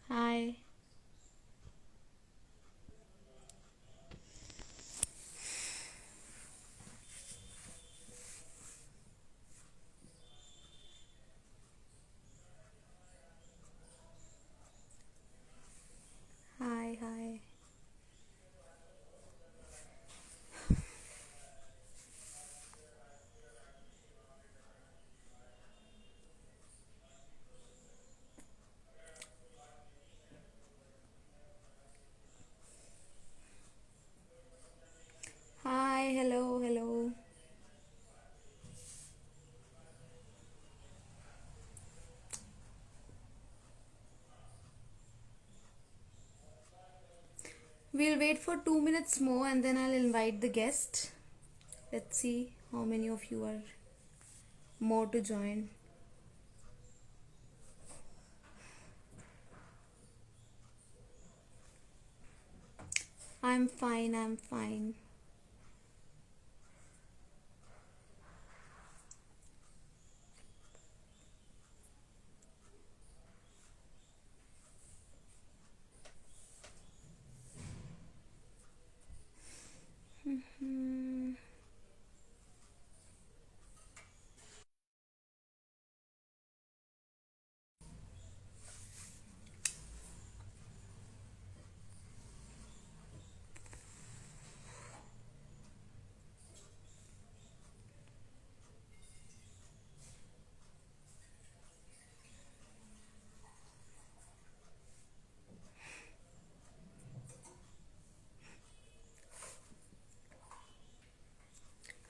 Hi. Hi, hi. Hi, hello, hello. We'll wait for 2 minutes more and then I'll invite the guest. Let's see how many of you are more to join. I'm fine, I'm fine. Hmm.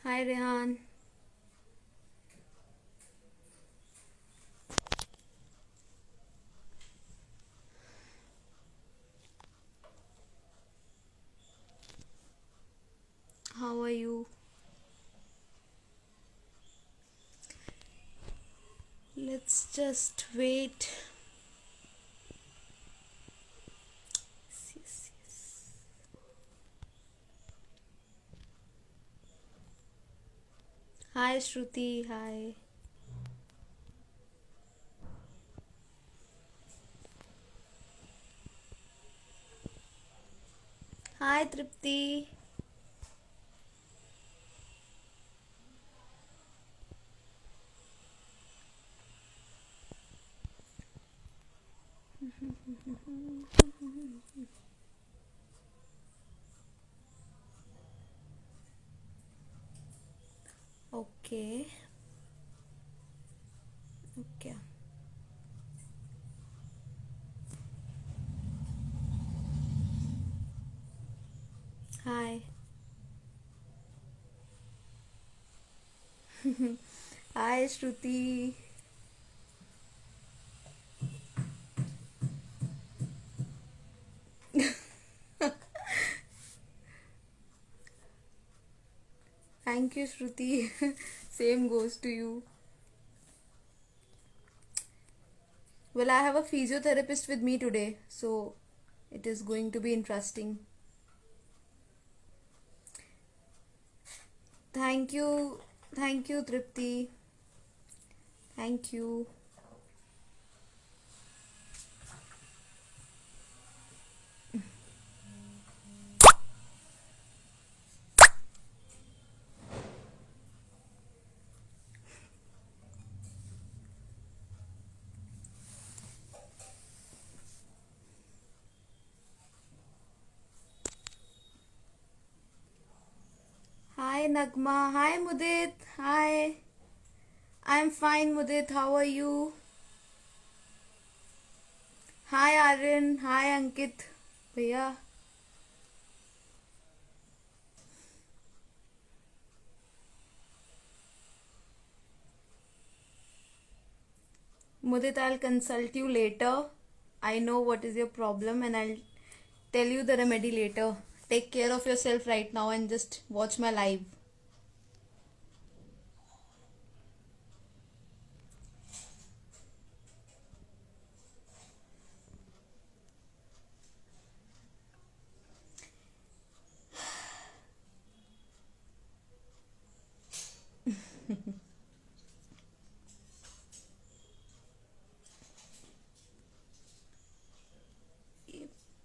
Hi, Rehan. How are you? Let's just wait. Yes, yes, yes. Hi, Shruti. Hi. Hi, Tripti. Okay. Okay. Hi. Hi, Shruti. Thank you, Shruti. Same goes to you. Well, I have a physiotherapist with me today, so it is going to be interesting. Thank you. Thank you, Tripti. Thank you. Hi, Nagma. Hi, Mudit. Hi. I'm fine, Mudit. How are you? Hi, Aryan. Hi, Ankit. भैया Mudit, I'll consult you later. I know what is your problem and I'll tell you the remedy later. Take care of yourself right now and just watch my live.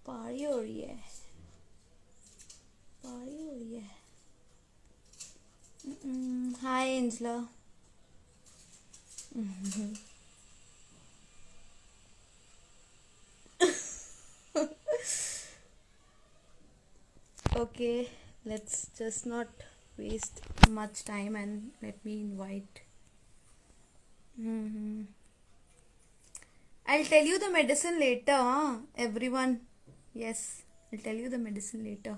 पारी हो रही है, पारी हो रही है. Hi Angela. Okay, let's just not waste much time and let me invite. Mhm. I'll tell you the medicine later, huh? Everyone. Yes, I'll tell you the medicine later.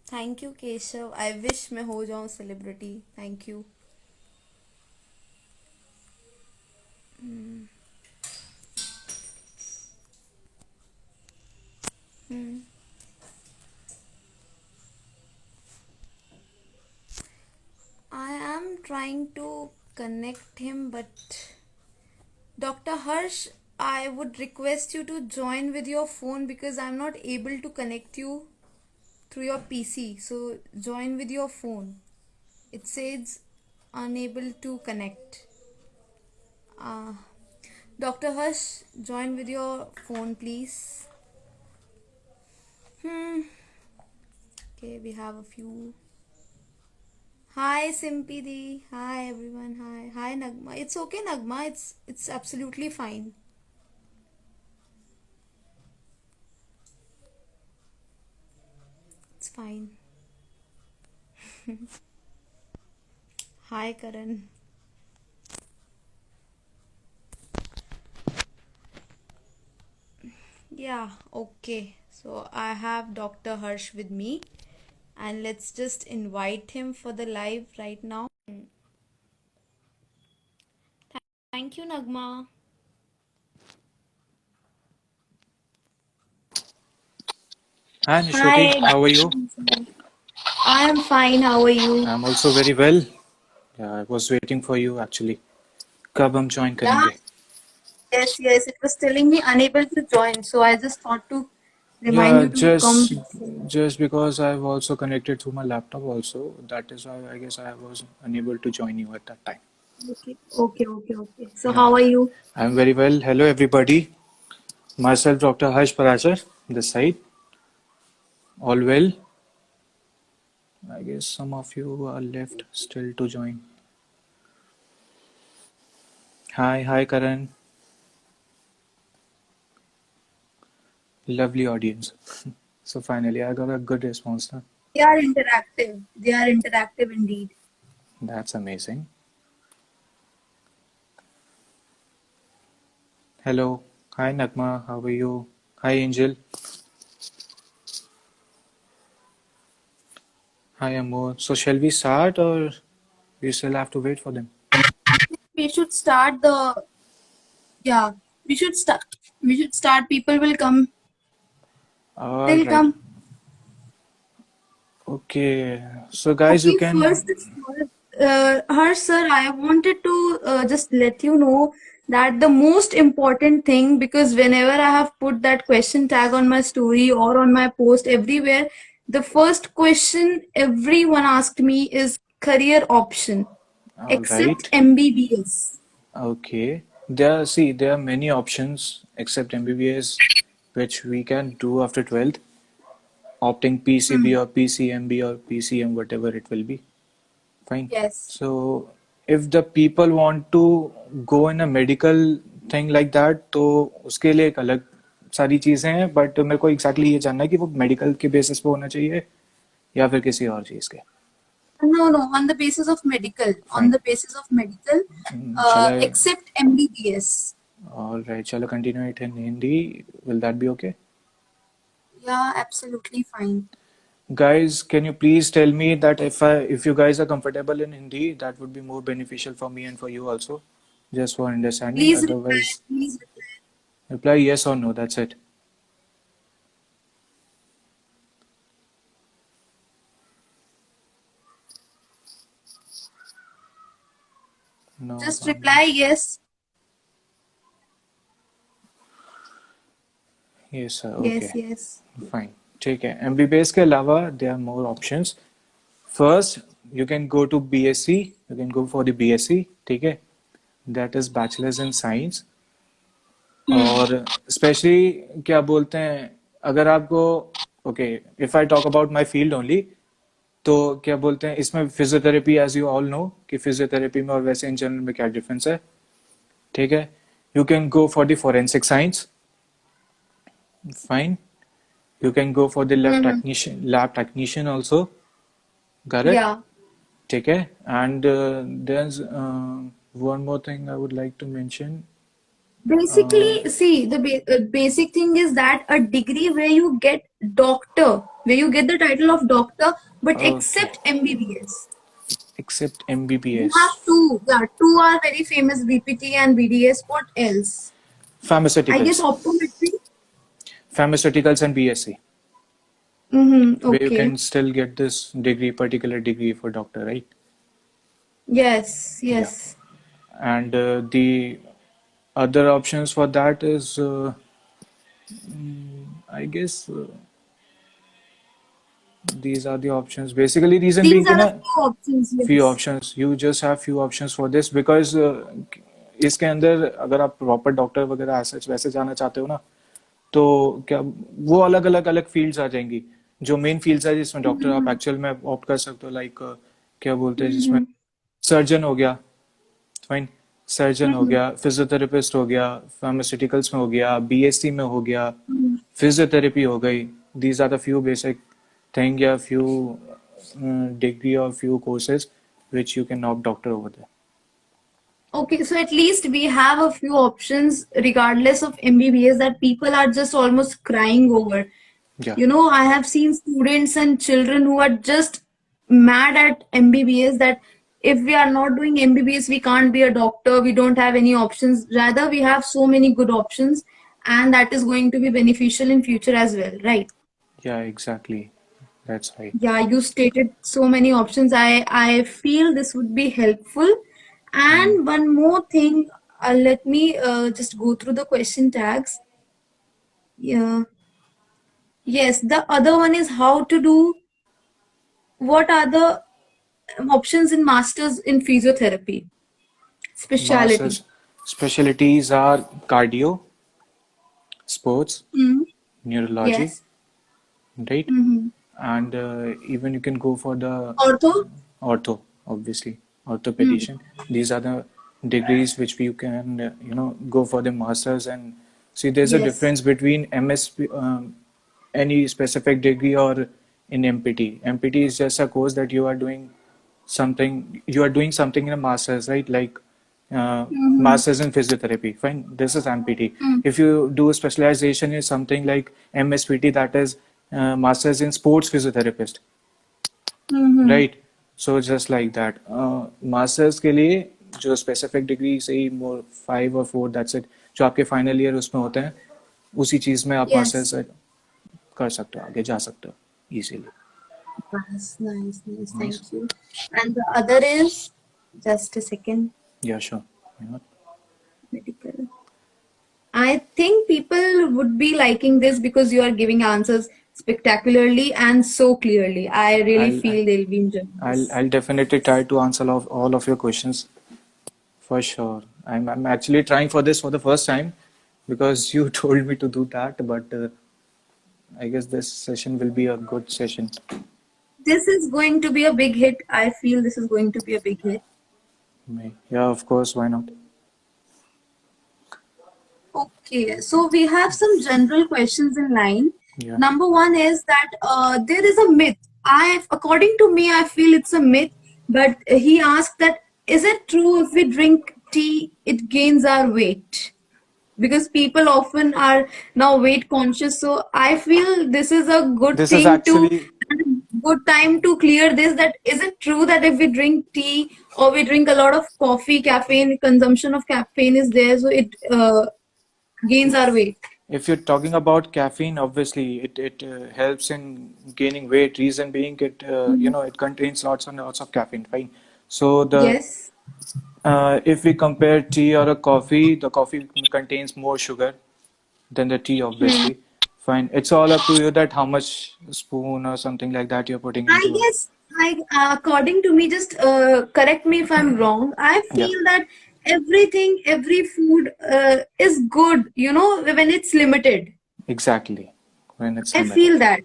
Thank you, Keshav. I wish मैं हो जाऊँ celebrity. Thank you. Hmm. I am trying to connect him, but Dr. Harsh, I would request you to join with your phone because I'm not able to connect you through your PC. So join with your phone. It says unable to connect. Uh, Dr. Harsh, join with your phone, please. Okay, we have a few. Hi Simpidi. Hi everyone. Hi. Hi Nagma. It's okay Nagma. It's absolutely fine. It's fine. Hi Karan. Yeah, okay. So I have Dr. Harsh with me and let's just invite him for the live right now. Thank you, Nagma. Hi Nishruti, Hi, how are you? I am fine. How are you? I'm also very well. Yeah, I was waiting for you actually. कब हम join Yeah, करेंगे? yes. It was telling me unable to join, so I just thought to remind Yeah, you to come. just because I've also connected through my laptop also. That is why I guess I was unable to join you at that time. Okay. So Yeah, how are you? I'm very well. Hello everybody. Myself, Dr. Harsh Parachar, this side. All well. I guess some of you are left still to join. Hi Karan. Lovely audience. So finally, I got a good response. Huh? They are interactive. They are interactive indeed. That's amazing. Hello. Hi Nagma, how are you? Hi Angel. Hi Amor. So shall we start or we still have to wait for them? We should start the yeah. We should start. We should start. People will come. All They'll right. come. Okay. So guys, you Okay, can. Harsh sir, I wanted to just let you know that the most important thing, because whenever I have put that question tag on my story or on my post everywhere, the first question everyone asked me is career option, All except right. MBBS. Okay. There are many options except MBBS, which we can do after 12th, opting PCB Hmm. or PCMB or PCM, whatever it will be. Fine. Yes. So if the people want to go in a medical thing like that, तो उसके लिए एक अलग सारी चीजें हैं, but मेरे को एग्जैक्टली ये जानना है कि वो मेडिकल के बेसिस पे होना चाहिए या फिर किसी और चीज के. No, on the basis of medical. On fine. the basis of medical, Shall I? except MBBS. All right, shall I continue it in Hindi? Will that be okay? Yeah, absolutely fine. Guys, can you please tell me that if you guys are comfortable in Hindi, that would be more beneficial for me and for you also, just for understanding. Please reply. Otherwise, Please reply. reply yes or no. That's it. No Just reply problems. yes. Yes sir, okay, Yes, yes. fine. ठीक है, MBBS के अलावा there are more options. First, you can go to BSc, you can go for the BSc, ठीक है, that is Bachelor's in Science. Hmm. और specially क्या बोलते हैं, अगर आपको, okay, if I talk about my field only, तो क्या बोलते हैं इसमें physiotherapy, as you all know कि फिजियोथेरेपी में और वैसे इन जनरल में क्या डिफरेंस है, ठीक है. You can go for the forensic science, fine. You can go for the Hmm. lab technician also. Got it? Yeah. ठीक है. And there's one more thing I would like to mention. Uh, Basically, see, the basic thing is that a degree where you get doctor, where you get the title of doctor, but okay. except MBBS. Except We have MBBS. two. Yeah, two are very famous, BPT and BDS. What else? I guess Pharmaceuticals. optometry. Pharmaceuticals and BSc, Mm-hmm. where you Okay. can still get this degree, particular degree for doctor, right? Yes, Yeah. yes. And the other options for that is, I guess, these are the options. Basically, reason being These कि are ना, the few options. few Yes. options, you just have few options for this because इसके अंदर अगर आप proper doctor वगैरह ऐसे वैसे जाना चाहते हो ना, तो क्या वो अलग अलग अलग फील्ड्स आ जाएंगी. जो मेन फील्ड्स है जिसमें डॉक्टर आप Mm-hmm. एक्चुअल में ऑप्ट कर सकते हो, लाइक क्या बोलते हैं जिसमें Mm-hmm. सर्जन हो गया, फाइन, सर्जन हो Mm-hmm. गया, फिजियोथेरेपिस्ट हो गया, फार्मास्यूटिकल्स में हो गया, बीएससी में हो गया, Mm-hmm. फिजियोथेरेपी हो गई. These are the few basic thing या few degree or few courses which you can opt doctor over there. Okay, so at least we have a few options regardless of MBBS that people are just almost crying over. Yeah, You know, I have seen students and children who are just mad at MBBS that if we are not doing MBBS, we can't be a doctor, we don't have any options. Rather, we have so many good options, and that is going to be beneficial in future as well, right? yeah, exactly. That's right. Yeah, you stated so many options. I feel this would be helpful. Hmm. And one more thing, let me just go through the question tags. Yeah. Yes, the other one is how to do. What are the options in masters in physiotherapy specialty? Master's specialties are cardio, sports, Mm, neurology, yes. right? Mm-hmm. And even you can go for the Ortho. ortho, obviously, Mm, orthopedician. These are the degrees which we can, go for the masters. And see, there's a yes. difference between MSP, any specific degree, or in MPT. MPT is just a course that you are doing something in a master's, right? Like Mm-hmm. master's in physiotherapy. Fine, this is MPT. Mm, If you do a specialization in something like MSPT, that is master's in sports physiotherapist, mm-hmm. Right. So just like that, masters के लिए जो specific degree से ही मोर 5 और 4, that's it, जो आपके final year उसमें होते हैं, उसी चीज में आप Yes. मास्टर्स कर सकते हो, आगे जा सकते हो easily. Nice, nice, nice. Nice. Thank you. And the other is just a second. या sure. Medical. I think people would be liking this because you are giving answers spectacularly and so clearly. I really I'll feel they'll be enjoying this. I'll definitely try to answer all of your questions for sure. I'm actually trying for this for the first time because you told me to do that, but I guess this session will be a good session. This is going to be a big hit. I feel this is going to be a big hit. Yeah, of course, why not? Okay, so we have some general questions in line. Yeah. Number one is that there is a myth. According to me, I feel it's a myth. But he asked that is it true if we drink tea, it gains our weight? Because people often are now weight conscious. So I feel this is a good This is thing to actually good time to clear this. That is it true that if we drink tea or we drink a lot of coffee, caffeine consumption of caffeine is there, so it gains our weight. if you're talking about caffeine, obviously it helps in gaining weight. Reason being, it Mhm. it contains lots and lots of caffeine, fine. So the Yes. If we compare tea or a coffee, the coffee contains more sugar than the tea, Hmm. obviously. Fine. It's all up to you that how much spoon or something like that you're putting I into it. guess, according to me, just correct me if I'm wrong. I Yeah, feel that everything, every food is good, when it's limited. exactly. When it's I limited. feel that.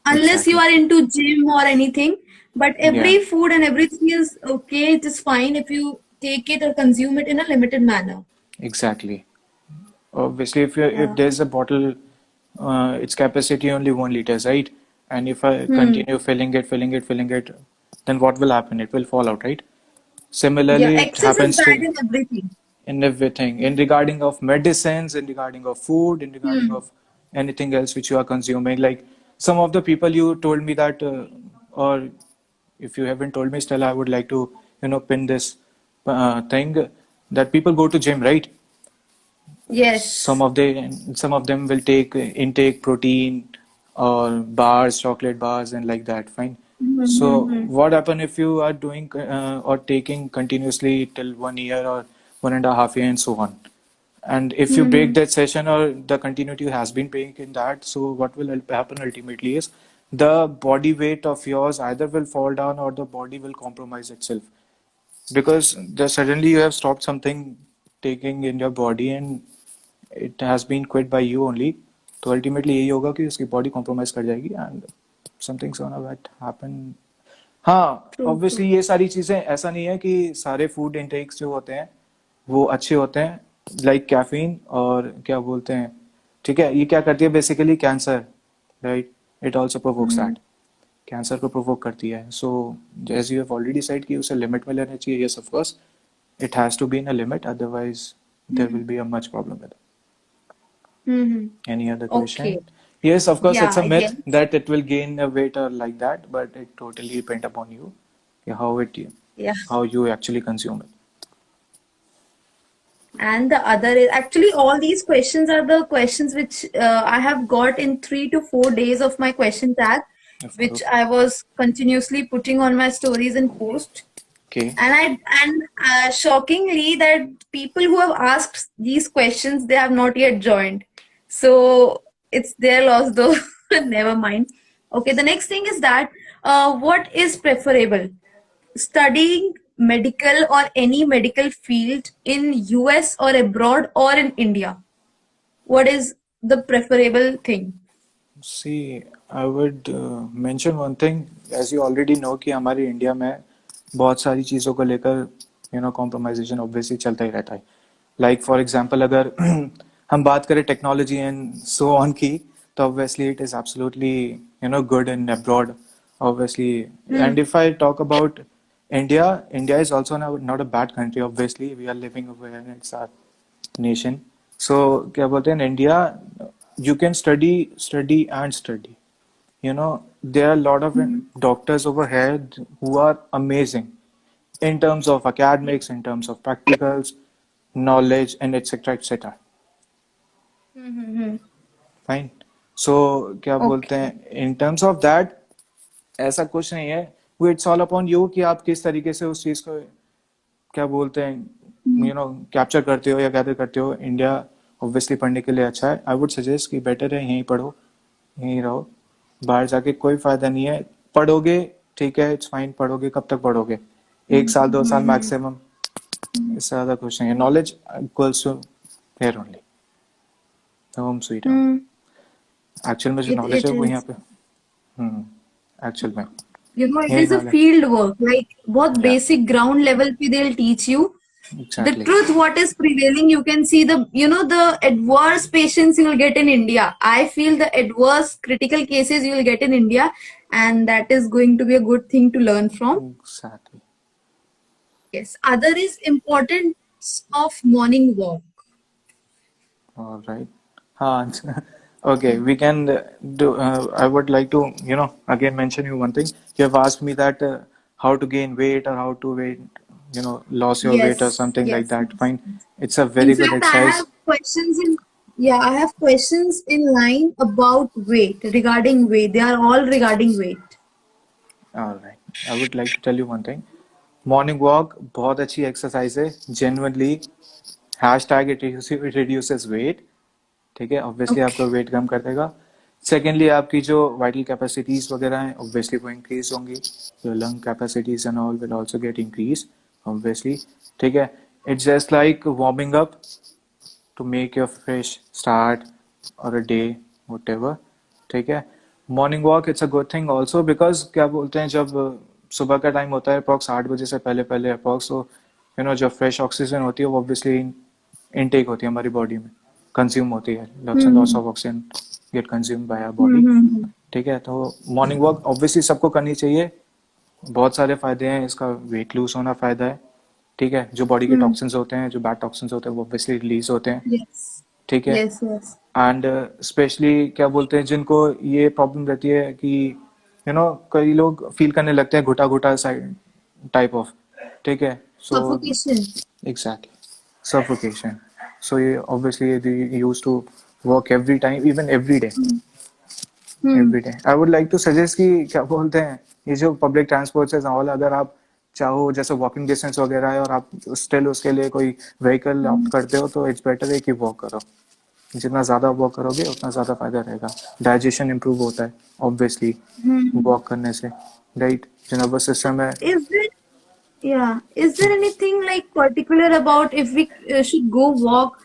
Unless you Exactly. are into gym or anything, but Yeah, every food and everything is okay, it is fine if you take it or consume it in a limited manner. exactly. Obviously, if Yeah. there's a bottle, its capacity only 1 liters, right? And if I Hmm. continue filling it, then what will happen? It will fall out, right? Yeah, Similarly, it excess is happens bad to in everything. in everything, in regarding of medicines, in regarding of food, in regarding Hmm. of anything else which you are consuming. Like some of the people you told me that, or if you haven't told me still, I would like to, pin this thing that people go to gym, right? Some Yes. of they some of them will take intake protein or bars, chocolate bars, and like that. Fine. So Mm-hmm. what happen if you are doing or taking continuously till 1 year or 1.5 year and so on? And if you break Mm-hmm. that session or the continuity has been breaking in that, so what will happen ultimately is the body weight of yours either will fall down or the body will compromise itself because suddenly you have stopped something taking in your body and it has been quit by you only. तो ultimately यही होगा कि उसकी body compromise कर जाएगी and something's gonna that happen. हाँ, True, true. obviously ये सारी चीजें ऐसा नहीं है कि सारे food intakes जो होते हैं वो अच्छे होते हैं like caffeine और क्या बोलते हैं ठीक है ये क्या करती है basically cancer right it also provokes Mm-hmm. that cancer को प्रोवोक करती है so as you have already said कि उसे लिमिट में लेना चाहिए yes of course it has to be in a limit otherwise there will be a much problem with it. Mm-hmm. Any other Okay. question? Yes, of course, Yeah, it's a I guess. myth that it will gain a weight or like that, but it totally depends upon you, how it Yeah. how you actually consume it. And the other is actually all these questions are the questions which I have got in 3 to 4 days of my question tag, Of which course. I was continuously putting on my stories and post. Okay. And shockingly that people who have asked these questions they have not yet joined. So it's their loss though. Never mind. Okay, the next thing is that what is preferable? Studying medical or any medical field in US or abroad or in India? What is the preferable thing? See, I would mention one thing, as you already know कि हमारे India में बहुत सारी चीज़ों को लेकर compromisation obviously चलता ही रहता है लाइक फॉर एग्जांपल अगर हम बात करें टेक्नोलॉजी एंड सो ऑन की तो obviously it is absolutely good in abroad obviously Hmm. And if I talk about India is also not a bad country obviously we are living over here and it's our nation so क्या बोलते हैं in India you can study and study there are a lot of Hmm. doctors over here who are amazing in terms of academics in terms of practicals knowledge and etc Hmm. Fine so क्या बोलते Okay. हैं in terms of that ऐसा कुछ नहीं है वो it's all upon you कि आप किस तरीके से उस चीज को क्या बोलते हैं Hmm. कैप्चर करते हो या गैदर करते हो इंडिया ऑब्वियसली पढ़ने के लिए अच्छा है आई वुड सजेस्ट कि बेटर है यहीं पढ़ो यहीं रहो बाहर जाके कोई फायदा नहीं है पढ़ोगे ठीक है इट्स फाइन पढ़ोगे कब तक पढ़ोगे एक साल 2 साल Hmm. मैक्सिमम इससे ज्यादा कुछ नहीं है knowledge equals to hair only home sweet home Hmm. Actual में जो नॉलेज It है वो यहाँ is. पे एक्चुअल में It यही is a knowledge field work. Like what या basic ground level pe they'll teach you. The exactly truth, what is prevailing, you can see the adverse patients you will get in India. I feel the adverse critical cases you will get in India, and that is going to be a good thing to learn from. Exactly Yes. Other is importance of morning walk. Alright हाँ okay we can do I would like to again mention you one thing you have asked me that how to gain weight or how to weight lose your weight or Yes. something like Yes. that Yes. fine Yes. it's a In very good fact, I exercise have questions in yeah, I have questions in line about weight, regarding weight. They are all regarding weight. all right I would like to tell you one thing morning walk बहुत अच्छी exercise है genuinely. Hashtag it reduces weight. ठीक है, obviously आपका Okay. Wait कम कर देगा। Secondly आपकी जो वाइटल कैपेसिटीज वगैरह हैं ऑब्वियसली वो इंक्रीज होंगी। Your lung capacities and all will also get increase obviously. ठीक है, it's just like warming up to make your fresh start or a day whatever। ठीक है, morning walk it's a good thing also because क्या बोलते हैं जब सुबह का टाइम होता है अप्रॉक्स 8 बजे से पहले पहले अप्रॉक्स, तो जो फ्रेश ऑक्सीजन होती है वो ऑब्वियसली इनटेक होती है हमारी बॉडी में, कंज्यूम होती है, lots and lots Hmm. Of oxygen get consume by our body. Hmm. ठीक है, तो मॉर्निंग वॉक ऑब्वियसली सबको करनी चाहिए। बहुत सारे फायदे हैं इसका, वेट लूज होना फायदा है। ठीक है, जो बॉडी के Hmm. टॉक्सिन्स होते हैं, जो बैड टॉक्सिन्स होते हैं वो ऑब्वियसली रिलीज होते हैं। Yes. ठीक है, Yes. Yes. एंड स्पेशली क्या बोलते हैं जिनको ये प्रॉब्लम रहती है कि कई लोग फील करने लगते हैं घुटा घुटा साइड टाइप ऑफ। ठीक है, so Suffocation. Exactly suffocation. So ये obviously they use to work every time even every day. Hmm. Hmm. Every day I would like to suggest कि क्या बोलते हैं ये जो पब्लिक ट्रांसपोर्ट है ऑल, अगर आप चाहो जैसे वॉकिंग डिस्टेंस वगैरह है और आप स्टिल उसके लिए कोई व्हीकल ऑप्ट करते हो तो इट्स बेटर है कि वॉक करो। जितना ज़्यादा वॉक करोगे उतना ज़्यादा फायदा रहेगा। डाइजेशन इंप्रूव होता है ऑब्वियसली Hmm. वॉक करने से, राइट। जो नर्वस सिस्टम है, Is there, yeah, is there anything like particular about if we should go walk,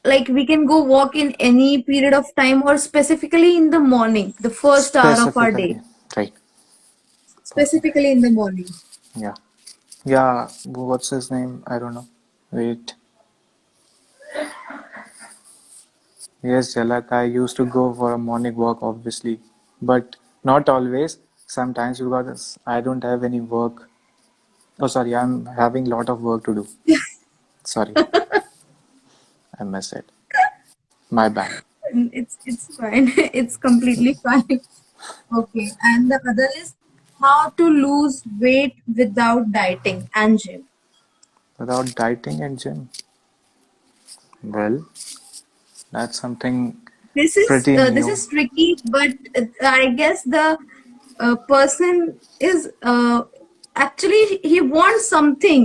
like we can go walk in any period of time or specifically in the morning, the first hour of our specifically, day, right, perfect, specifically in the morning? या या what's his name, I don't know, wait, yes Jalak, I used to go for a morning walk obviously, but not always, sometimes because I don't have any work. Oh sorry, I'm having lot of work to do, sorry, I missed it, my bad. It's fine. It's completely fine. Okay. And the other is how to lose weight without dieting and gym. Without dieting and gym, well, that's something pretty This new. is tricky, but I guess the person is actually he wants something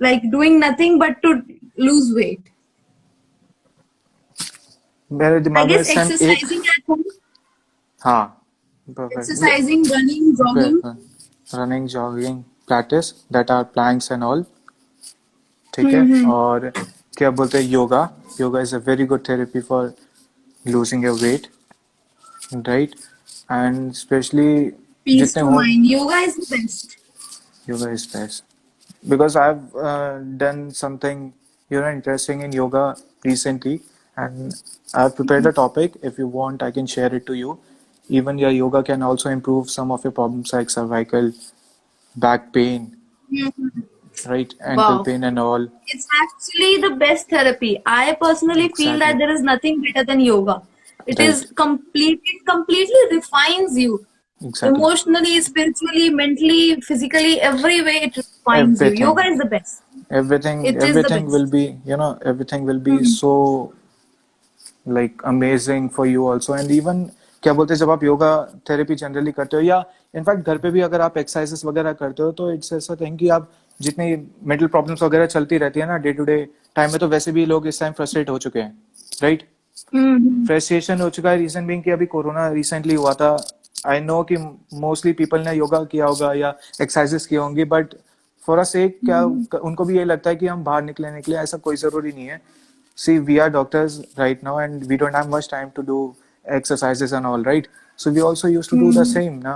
like doing nothing but to lose weight. मेरे I दिमाग में guess इस time एक, exercising at home, हाँ, perfect, exercising, running, jogging. running, jogging, practice that are planks and all। ठीक है, Hmm. और क्या बोलते हैं yoga, yoga is a very good therapy for losing your weight, right? And especially Peace जितने to हो, mind. Yoga is the best. yoga is best because I've done something interesting in yoga recently, and I've prepared a topic. If you want, I can share it to you. Even your yoga can also improve some of your problems like cervical, back pain, Mhm. right, ankle Wow. pain and all. It's actually the best therapy. I personally feel that Exactly, there is nothing better than yoga. right, It completely refines you exactly. emotionally, spiritually, mentally, physically, every way it refines you. Yoga Everything, is the best. everything, It is the everything will best. be, everything will be Hmm. so like amazing for you also. And even क्या बोलते हैं जब आप yoga therapy generally करते हो या in fact घर पे भी अगर आप एक्सरसाइजेस वगैरह करते हो तो इट्स ऐसा थिंग कि आप जितनी मेंटल प्रॉब्लम्स वगैरह चलती रहती है ना डे टू डे टाइम में, तो वैसे भी लोग इस टाइम फ्रस्ट्रेट हो चुके हैं, राइट। Hmm. फ्रस्ट्रेशन हो चुका है, रीजन बीइंग कि अभी कोरोना रिसेंटली हुआ था। आई नो कि मोस्टली पीपल ने योगा किया होगा या एक्सरसाइजेस किए होंगे, बट फॉर अ सेक क्या Hmm. उनको भी ये लगता है कि हम बाहर निकले, ऐसा कोई जरूरी नहीं है। See, we are doctors right now and we don't have much time to do exercises and all, right? So we also used to do the Hmm. same ना,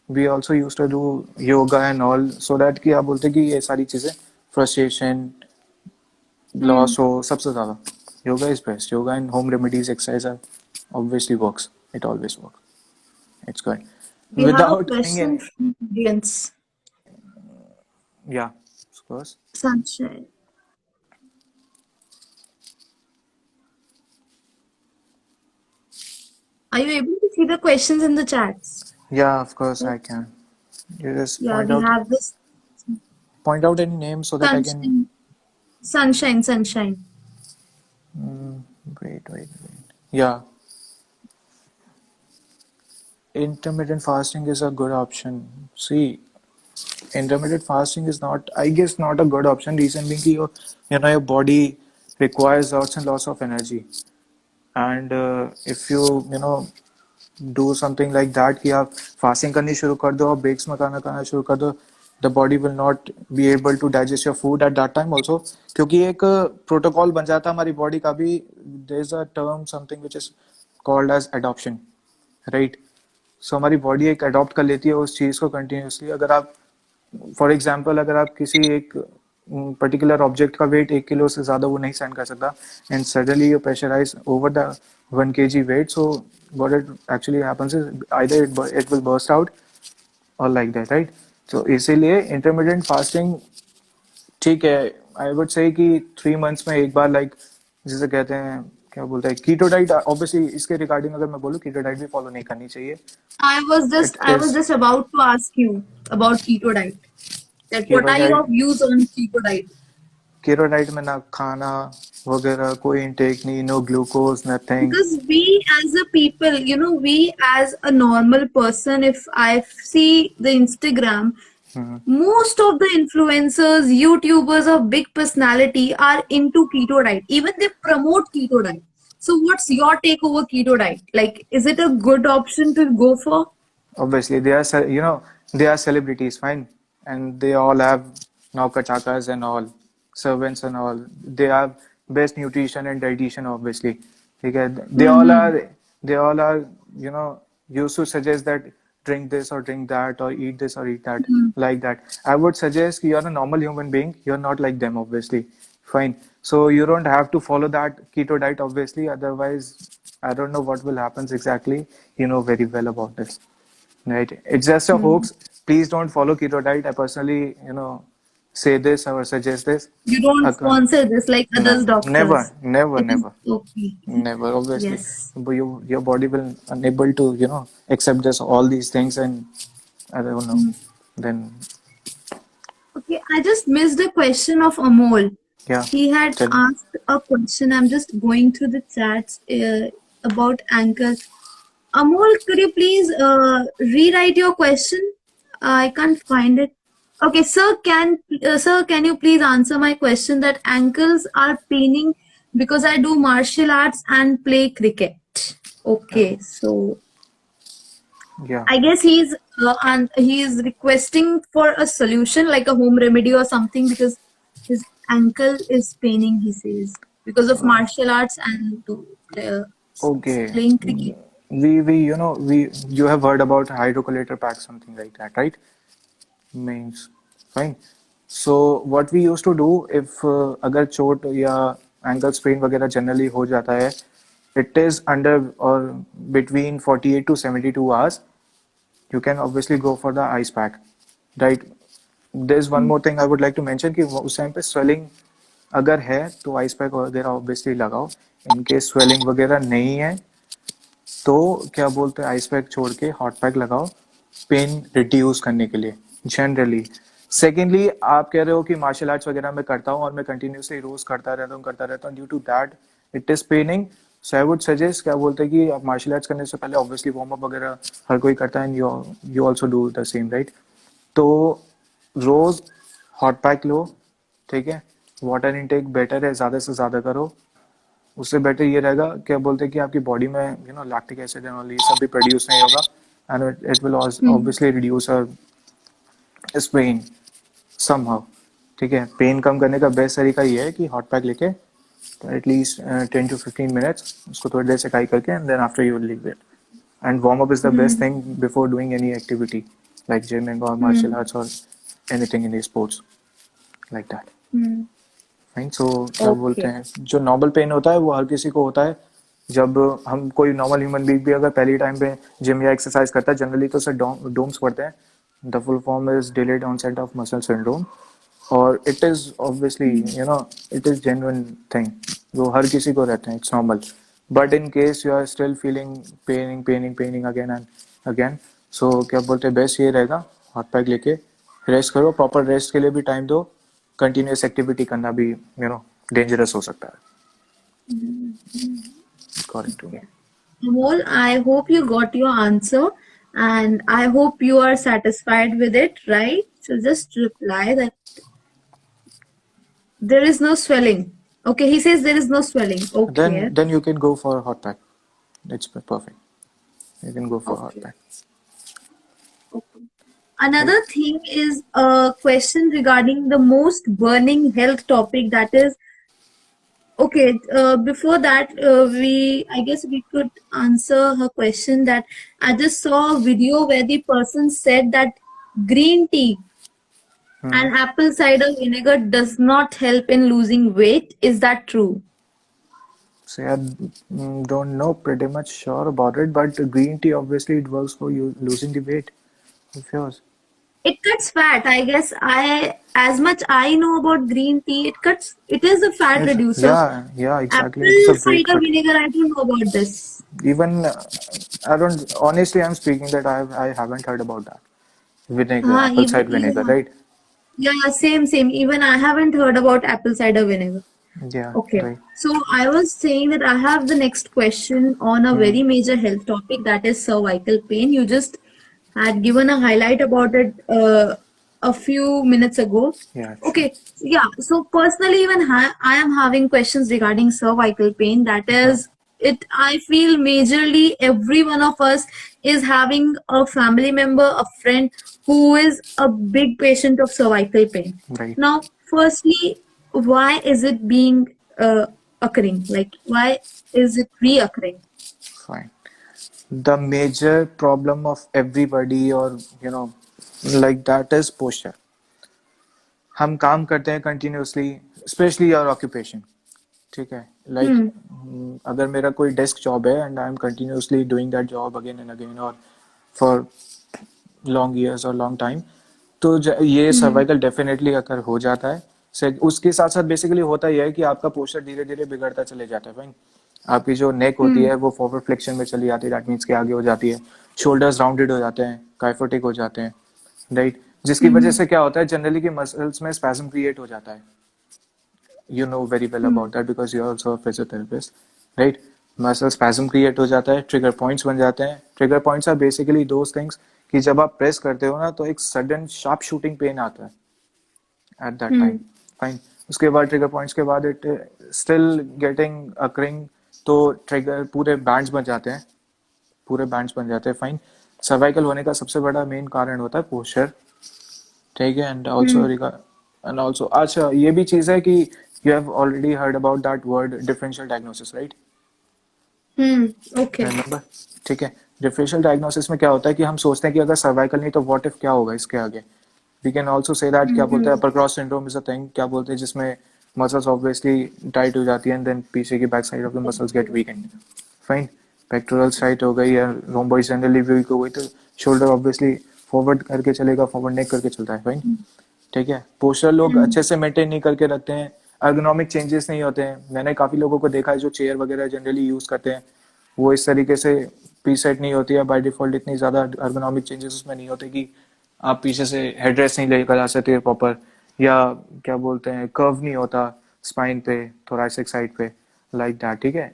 we also used to do yoga and all so that कि आप बोलते कि ये सारी चीजें frustration Hmm. loss हो सबसे ज्यादा yoga is best। yoga and home remedies exercise are obviously works, it always works, it's good We have a without doing question any, from audience. yeah, of course, Sunshine. Are you able to see the questions in the chats? yeah, of course I Yes. can. You just Yeah, we have this point out any name so that I can. sunshine. Sunshine, sunshine. Wait. Yeah, intermittent fasting is a good option. See, intermittent fasting is not, I guess, not a good option. Reason being, your body requires lots and lots of energy, and if you do something like that कि आप fasting करनी शुरू कर दो और breaks में खाना खाना शुरू कर दो, the body will not be able to digest your food at that time also, क्योंकि एक प्रोटोकॉल बन जाता है हमारी बॉडी का भी. there is a term something which is called as adoption, right? सो हमारी बॉडी एक अडॉप्ट कर लेती है उस चीज़ को कंटिन्यूसली. अगर आप फॉर एग्जाम्पल अगर आप किसी एक पर्टिकुलर ऑब्जेक्ट का वेट 1 किलो से ज़्यादा वो नहीं सहन कर सकता, and suddenly you pressurise over the 1 kg weight, so what it actually happens is either it will burst out or like that, right? So इसीलिए intermittent fasting ठीक है. आई वुड से कि 3 मंथ्स में एक बार, लाइक जिसे कहते हैं, क्या बोलते हैं, कीटो डाइट. ऑब्वियसली इसके रिगार्डिंग अगर मैं बोलूँ, कीटो डाइट भी फॉलो नहीं करनी चाहिए. It I was is just about to ask you about keto diet. That what keto are your diet. views on keto diet? Keto diet में ना खाना वगैरह कोई इंटेक नहीं, no glucose, nothing. Because we as a people, we as a normal person, if I see the Instagram, most of the influencers, YouTubers or big personality are into keto diet. Even they promote keto diet. So what's your take over keto diet? Like, is it a good option to go for? Obviously, they are celebrities, fine, and they all have naukachakas and all, servants and all. They have best nutrition and dietitian, obviously. Okay, Mm-hmm. they all are, used to suggest that drink this or drink that or eat this or eat that, like that. I would suggest you're a normal human being. You're not like them, obviously. Fine. So you don't have to follow that keto diet, obviously. Otherwise, I don't know what will happen exactly. You know very well about this. Right. It's just a hoax. Please don't follow keto diet. I personally, say this or suggest this. You don't Okay. sponsor this like No, other doctors. never, never, It is never, okay. never. Obviously, Yes. but your body will unable to, accept this all these things, and I don't know. Then Okay, I just missed a question of Amol. yeah, He had tell me. asked a question. I'm just going through the chats about ankle. Amol, could you please rewrite your question? I can't find it. Okay, sir, can you please answer my question that ankles are paining because I do martial arts and play cricket? Okay, so Yeah. I guess he's requesting for a solution like a home remedy or something because his ankle is paining. He says because of martial arts and uh, Okay. playing cricket. We you have heard about hydrocollator pack, something like that, right? Means fine. So what we used to do, if अगर चोट या ankle sprain वगैरह generally हो जाता है, it is under or between 48 to 72 hours, you can obviously go for the ice pack, right? There's one more thing I would like to mention कि उस time पे swelling अगर है तो आइस पैक वगैरह ऑब्वियसली लगाओ. इन केस स्वेलिंग वगैरह नहीं है तो क्या बोलते हैं, आइस पैक छोड़ के हॉट पैक लगाओ पेन रिड्यूस करने के लिए जनरली. सेकेंडली, आप कह रहे हो कि मार्शल आर्ट्स वगैरह मैं करता हूँ और मैं कंटिन्यूसली रोज करता रहता हूँ due to that it is paining. So I would suggest, क्या बोलते हैं कि आप मार्शल आर्ट्स करने से पहले ऑब्वियसली वार्म अप वगैरह हर कोई करता है, you also do the same, right? तो रोज हॉट पैक लो, ठीक है. वाटर इनटेक बेटर है, ज्यादा से ज्यादा करो. उससे बेटर ये रहेगा, क्या बोलते हैं कि आपकी बॉडी में लैक्टिक एसिड एंड ऑल ये सब भी प्रोड्यूस नहीं होगा, and it will Hmm. Obviously reduce pain somehow. ठीक है. पेन कम करने का बेस्ट तरीका ये है कि हॉट पैक लेके एटलीस्ट 10 to 15 मिनट्स उसको थोड़ी देर सेकाई करके and then after you leave it. And warm up is the best Hmm. Thing before doing any activity like gymming और मार्शल Hmm. आर्ट्स और anything in sports like that. Hmm. Fine. So क्या बोलते Okay. हैं, जो normal pen होता है वो हर किसी को होता है. जब हम कोई नॉर्मल ह्यूमन बीइंग भी अगर पहली टाइम पे जिम या एक्सरसाइज करता है, जनरली तो उसे डोम्स पड़ते हैं. The full form is delayed onset of muscle syndrome, और it is obviously it is genuine thing जो हर किसी को रहते हैं. It's normal. But in case you are still feeling paining again and again, so क्या बोलते हैं, बेस्ट ये रहेगा हॉट पैक लेके रेस्ट करो. प्रॉपर रेस्ट के लिए भी टाइम दो. कंटिन्यूस एक्टिविटी करना भी डेंजरस हो सकता है according to me. Amol, I hope you got your answer and I hope you are satisfied with it, right? So just reply that there is no swelling. Okay, he says there is no swelling. Okay. Then you can go for a hot pack. It's perfect. You can go for a hot Okay. pack. Okay. Right? Another thing is a question regarding the most burning health topic, that is, okay, before that, I guess we could answer her question that I just saw a video where the person said that green tea Hmm. and apple cider vinegar does not help in losing weight. Is that true? So I don't know pretty much sure about it, but green tea obviously it works for you losing the weight of yours. It cuts fat. I guess as much I know about green tea, it is a fat reducer. Yeah, exactly. It is a Apple weight cider cut. vinegar, I don't know about this. Even I don't honestly I'm speaking that I haven't heard about that. Vinegar, apple Even, cider vinegar, yeah, right? yeah, same. Even I haven't heard about apple cider vinegar. Yeah, Okay, right. so I was saying that I have the next question on a Hmm. very major health topic, that is cervical pain. You just had given a highlight about it a few minutes ago. Yeah, sure. Okay, yeah. So personally, even I am having questions regarding cervical pain. That Uh-huh. is, it. I feel majorly every one of us is having a family member, a friend who is a big patient of cervical pain. Right. Now, firstly, why is it being occurring? Like, why is it reoccurring? Fine. The major problem of everybody or like that is posture. हम काम करते हैं continuously specially your occupation ठीक है like Hmm. अगर मेरा कोई desk job है and I am continuously doing that job again and again और फॉर लॉन्ग ईयर्स और लॉन्ग टाइम तो ये Hmm. सर्वाइकल डेफिनेटली अगर हो जाता है उसके साथ साथ बेसिकली होता यह है कि आपका पोस्चर धीरे धीरे बिगड़ता चले जाता है फाइन आपकी जो नेक होती Hmm. है वो फॉरवर्ड फ्लेक्शन में चली जाती है दैट मीन्स के आगे हो जाती है शोल्डर्स राउंडेड हो जाते हैं काइफोटिक हो जाते हैं राइट जिसकी वजह Hmm. से क्या होता है जनरली कि मसल्स में स्पैज्म क्रिएट हो जाता है you know very well Hmm. about that because you're also a physiotherapist, right? Muscle spasm create हो जाता है ट्रिगर पॉइंट्स बन जाते हैं trigger points are basically those things कि जब आप प्रेस करते हो ना तो एक सडन शार्प शूटिंग पेन आता है at that time Hmm. Fine उसके बाद ट्रिगर पॉइंट्स के बाद इट स्टिल गेटिंग अकरिंग तो ट्रिगर पूरे बैंड्स बन जाते हैं फाइन सर्वाइकल होने का सबसे बड़ा मेन कारण होता है पोस्चर ठीक है Hmm. एंड ऑल्सो अच्छा ये भी चीज है कि you have already heard about that word differential diagnosis right Hmm. Okay. Remember ठीक है डिफरेंशियल डायग्नोसिस में क्या होता है कि हम सोचते हैं कि अगर सर्वाइकल नहीं तो व्हाट इफ क्या होगा इसके आगे we can also say that क्या बोलते हैं Hmm. Upper cross syndrome is a thing क्या बोलते हैं जिसमें मसल्स ऑब्वियसली टाइट हो जाती है एंड देन पीछे की back side of the muscles get weakened fine pectoral tight हो गई या रोम्बॉइड जनरली वीक हो गई तो शोल्डर ऑब्वियसली फॉरवर्ड करके चलेगा फॉरवर्ड नेक करके चलता है फाइन ठीक है पोस्चर लोग Hmm. अच्छे से मेंटेन नहीं करके रखते हैं अर्गोनॉमिक चेंजेस नहीं होते हैं मैंने काफी लोगों को देखा है जो चेयर वगैरह जनरली यूज करते हैं वो इस तरीके से प्रीसेट नहीं होती है बाय डिफॉल्ट इतनी ज्यादा अर्गोनॉमिक चेंजेस उसमें नहीं होते कि आप पीछे से हेडरेस्ट नहीं लेकर आ सकते प्रॉपर या क्या बोलते हैं कर्व नहीं होता स्पाइन पे थोरैसिक साइड पे लाइक दैट ठीक है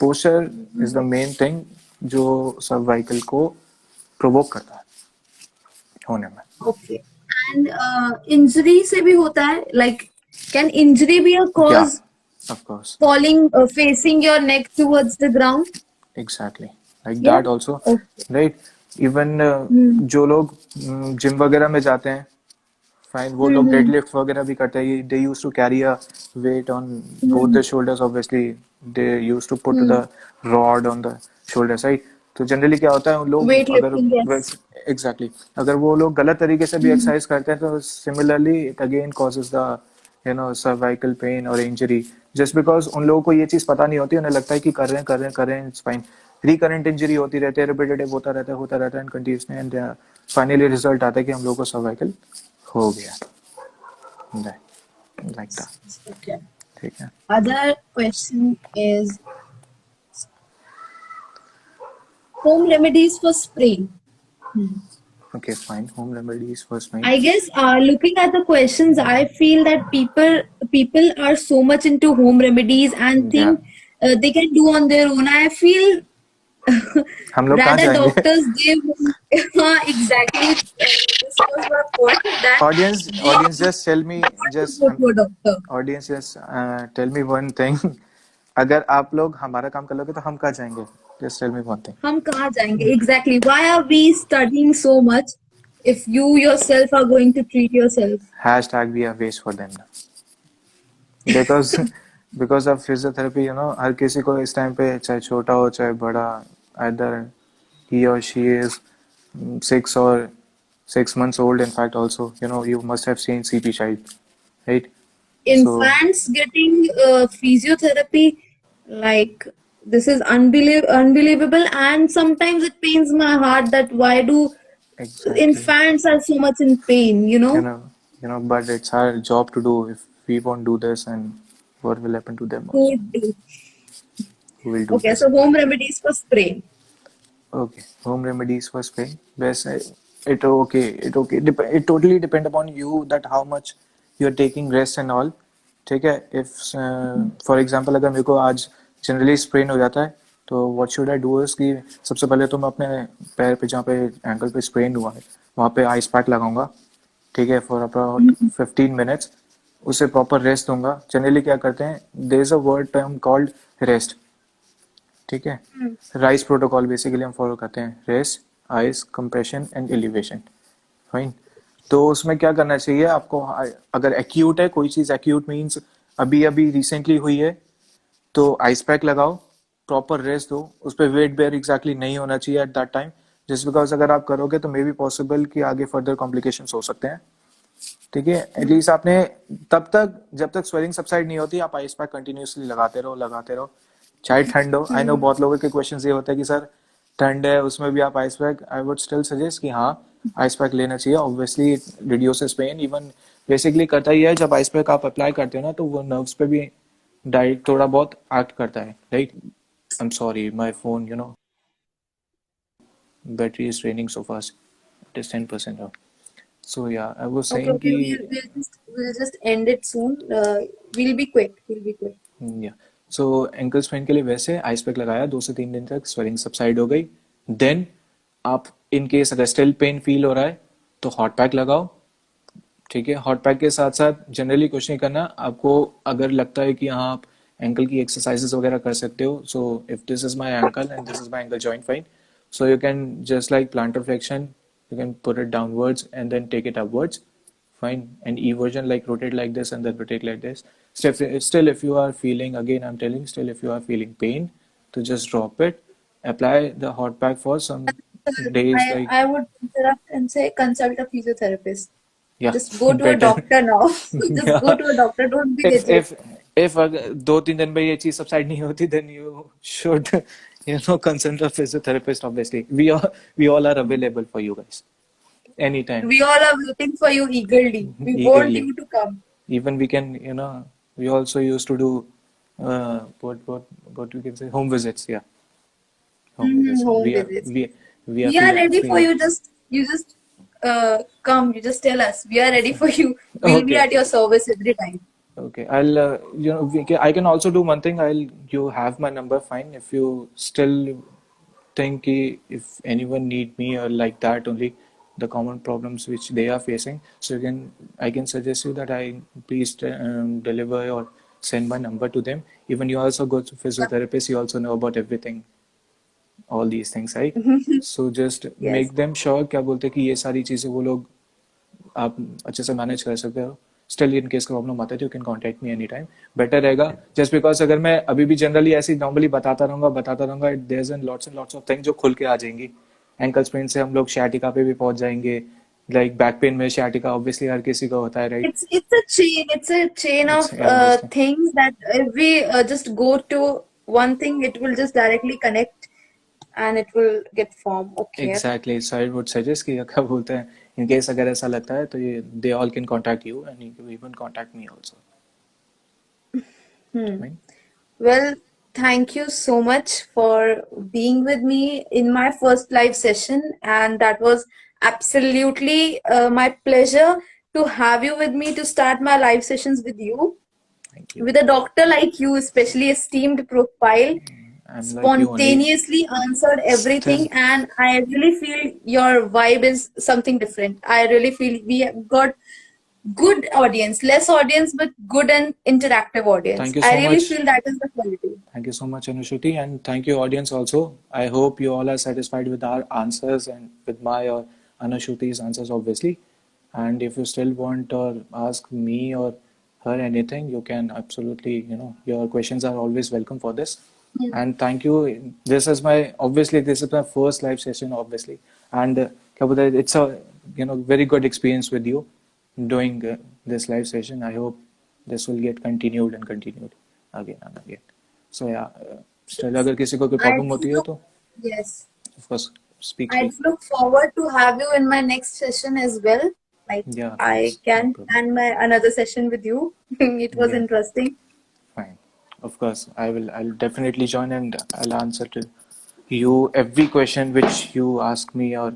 posture is the main thing जो सर्वाइकल को प्रोवोक करता है होने में Okay. And injury से भी होता है, like can injury be a या cause, of course falling, facing your neck towards the ground? Exactly like Yeah. That also Okay. Right even Hmm. जो लोग जिम वगैरह में जाते हैं फाइन वो लोग Hmm. डेडलिफ्ट वगैरह भी करते हैं they use to carry a weight on both Hmm. The shoulders obviously they use to put Hmm. The rod on the shoulder right तो जनरली क्या होता है उन लोग अगर Weightlifting, yes. एग्जैक्टली अगर वो लोग गलत तरीके से भी Hmm. एक्सरसाइज करते हैं तो similarly it again causes the cervical pain और इंजरी जस्ट बिकॉज उन लोगों को ये चीज पता नहीं होती उन्हें लगता है कि कर रहे हैं इट्स फाइन रिकरेंट इंजरी होती रहती है रिपीटेटिव होता रहता है and continuously and finally result आता है कि हम लोग को सर्वाइकल हो गया लाइक दैट Okay. ठीक है Other question is home remedies for sprain. Hmm. Okay fine home remedies first mine I guess looking at the questions, I feel that people are so much into home remedies and या think they can do on their own. I feel हम लोग कहाँ rather जाएंगे doctors give. Exactly. This was my what that Audience, just tell me, want to just go to a doctor. audience, just tell me one thing. अगर आप लोग हमारा काम कर लोगे तो हम कहाँ जाएंगे? Just tell me one thing. हम कहाँ जाएंगे? Exactly. Why are we studying so much if you yourself are going to treat yourself? Hashtag be a waste for them. Because because of physiotherapy, हर किसी को इस टाइम पे चाहे छोटा हो चाहे बड़ा, either he or she is 6 or 6 months old. In fact, also, you must have seen CP Child, right? So Infants getting physiotherapy, like this is unbelievable, and sometimes it pains my heart that why do exactly, infants are so much in pain, you you know? know, but it's our job to do. If we won't do this, and what will happen to them Who also? would do? Who will do Okay, this? so home remedies for sprain. Okay, home remedies for pain. Best, it okay. It okay. It totally depend upon you that how much you're taking rest and all. ठीक है. If for example अगर मेरे को आज generally sprain हो जाता है तो what should I do is कि सबसे पहले तो मैं अपने पैर पे जहाँ पे ankle पे sprain हुआ है वहाँ पे ice pack लगाऊंगा. ठीक है, for about 15 minutes. उसे proper rest दूंगा. Generally क्या करते हैं? There is a word term called rest. ठीक है. राइस प्रोटोकॉल बेसिकली हम फॉलो करते हैं. Rest, ice, compression and elevation. Fine. तो उसमें क्या करना चाहिए आपको? अगर एक्यूट है कोई चीज, एक्यूट मींस अभी अभी रिसेंटली हुई है, तो आइस पैक लगाओ, प्रॉपर रेस्ट दो. उस पर वेट बेयर एग्जैक्टली नहीं होना चाहिए at that time, just because अगर आप करोगे तो मे बी पॉसिबल कि आगे फर्दर कॉम्प्लिकेशन हो सकते हैं. ठीक है. एटलीस्ट आपने तब तक जब तक स्वेलिंग सबसाइड नहीं होती आप आइस पैक कंटिन्यूसली लगाते रहो चाहे ठंड हो. आई नो बहुत लोगों के क्वेश्चन ये होता है कि सर ठंड है उसमें भी आप ice pack. I would still suggest कि हाँ आइस पैक लेना चाहिए. Obviously it reduces pain. Even basically करता ही है जब आइस पैक आप अप्लाई करते हो ना तो वो नर्व्स पे भी डायरेक्ट थोड़ा बहुत एक्ट करता है, right? I am sorry my phone battery is draining so fast. It is 10% now. So yeah, I was Okay, saying okay, कि we'll just end it soon. We'll be quick. We'll be quick. या सो ankle sprain के लिए वैसे ice pack लगाया, 2 से 3 दिन तक swelling subside हो गई. देन आप इन केस अगर स्टिल पेन फील हो रहा है तो हॉट पैक लगाओ. ठीक है. हॉट पैक के साथ साथ जनरली कुछ नहीं करना आपको. अगर लगता है कि हाँ आप एंकल की एक्सरसाइजेस वगैरह कर सकते हो, so if this is my ankle and this is my ankle joint, fine. So you can just like plantar flexion, you can put it downwards and then take it upwards. Fine. And eversion like rotate like this and then rotate like this. Still if you are feeling, again I'm telling, still if you are feeling pain, to just drop it. Apply the hot pack for some days, like I would interrupt and say consult a physiotherapist. yeah, Just go to a better. doctor now. Just go Yeah. to a doctor. Don't be if rigid. if if अगर 2-3 दिन में ये चीज subside नहीं होती, then you should consult a physiotherapist. Obviously we all are available for you guys anytime. We all are waiting for you eagerly. We want Eagerly. you to come. Even we can, we also used to do what we can say, home visits. Yeah, home visits. Home We are visits. we are We are ready for free. you. You just come. You just tell us. We are ready for you. We'll be Okay. at your service every time. Okay, I'll I can also do one thing. You have my number, fine. If you still think if anyone need me or like that, only the common problems which they are facing, so I can suggest you that I please deliver or send my number to them. Even you also go to physiotherapist, you also know about everything, all these things, right? So just Yes. make them sure क्या बोलते हैं कि ये सारी चीजें वो लोग आप अच्छे से मैनेज कर सकते हो. स्टिल इन केस प्रॉब्लम आता है तो you can contact me any time. Better रहेगा. जस्ट बिकॉज अगर मैं अभी भी जनरली ऐसे नॉर्मली बताता रहूंगा there and lots of things जो खुल के आ जाएंगी. एंकल स्प्रेन से हम लोग sciatica पे भी पहुंच जाएंगे. लाइक बैक पेन में sciatica ऑब्वियसली हर किसी को होता है, right? It's a chain. It's a chain of obviously. things that if we just go to one thing, it will just directly connect and it will get formed. Okay. Exactly. So I would suggest कि क्या बोलते हैं, in case अगर ऐसा लगता है तो ये they all can contact you and you can even contact me also. Well, thank you so much for being with me in my first live session, and that was absolutely my pleasure to have you with me to start my live sessions with you. Thank you. With a doctor like you, especially esteemed profile, I'm like you only. spontaneously answered everything, Still, and I really feel your vibe is something different. I really feel we have got good audience, less audience, but good and interactive audience. thank you I so really much. feel that is the quality. Thank you so much, Anushruti, and thank you, audience, also. I hope you all are satisfied with our answers and with my or Anushruti's answers, obviously. And if you still want or ask me or her anything, you can absolutely, your questions are always welcome for this. Hmm. And thank you. This is my first live session, obviously. And क्या बोलते हैं, it's a, very good experience with you doing this live session. I hope this will get continued and continued again and again. So yeah, still Yes. अगर किसी को कोई I'd problem होती है look, तो yes. of course speak. I'd look forward to have you in my next session as well. Like Yeah, of I course, no can problem. plan my another session with you. It was Yeah, interesting. fine. Of course, I'll definitely join and I'll answer to you every question which you ask me, or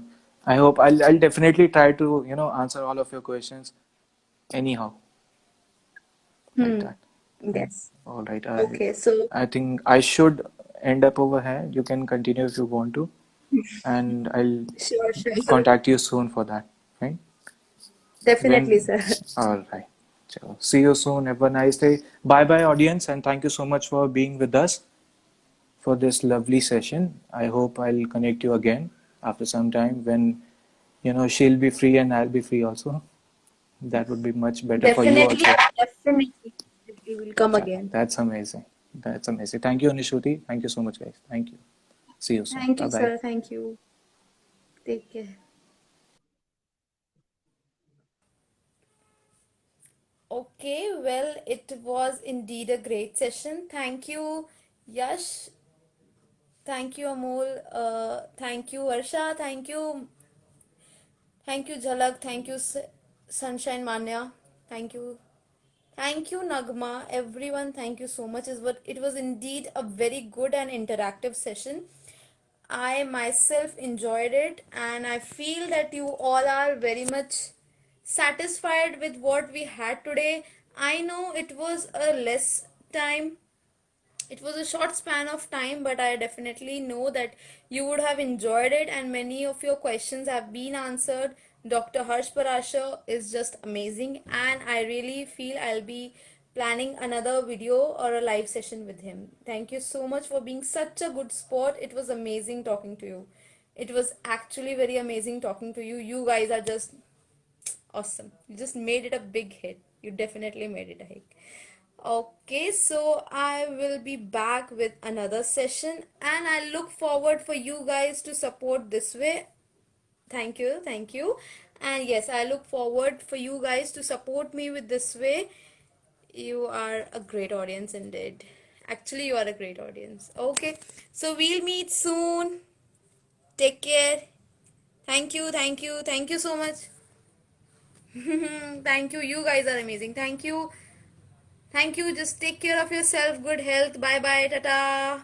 I hope I'll definitely try to answer all of your questions anyhow, like Hmm. that. Yes. All right. Okay. So I think I should end up over here. You can continue if you want to, and I'll sure, sure. contact you soon for that. Right? Definitely, When, sir. all right. So, see you soon. Have a nice day. Bye bye, audience, and thank you so much for being with us for this lovely session. I hope I'll connect you again after some time when she'll be free and I'll be free also. That would be much better for you Definitely, also. definitely, definitely will come Chalo, again. that's amazing. That's amazing. Thank you, Anishuti. Thank you so much, guys. Thank you. See you soon. Thank Bye you, bye. sir. Thank you. Take care. Okay, well, it was indeed a great session. Thank you, Yash. Thank you, Amol. Thank you, Varsha. Thank you, Jhalak. Thank you, Sunshine Manya. Thank you. Thank you, Nagma. Everyone, thank you so much. It was indeed a very good and interactive session. I myself enjoyed it, and I feel that you all are very much satisfied with what we had today. I know it was a less time, it was a short span of time, but I definitely know that you would have enjoyed it, and many of your questions have been answered. Dr. Harsh Parashar is just amazing, and I really feel I'll be planning another video or a live session with him. Thank you so much for being such a good sport. It was amazing talking to you. It was actually very amazing talking to you. You guys are just awesome. You just made it a big hit. You definitely made it a hit. Okay, so I will be back with another session, and I look forward for you guys to support this way. Thank you, thank you. And yes, I look forward for you guys to support me with this way. You are a great audience indeed. Actually, you are a great audience. Okay, so we'll meet soon. Take care. Thank you, thank you, thank you so much. Thank you. You guys are amazing. Thank you. Thank you. Just take care of yourself. Good health. Bye bye. Tata.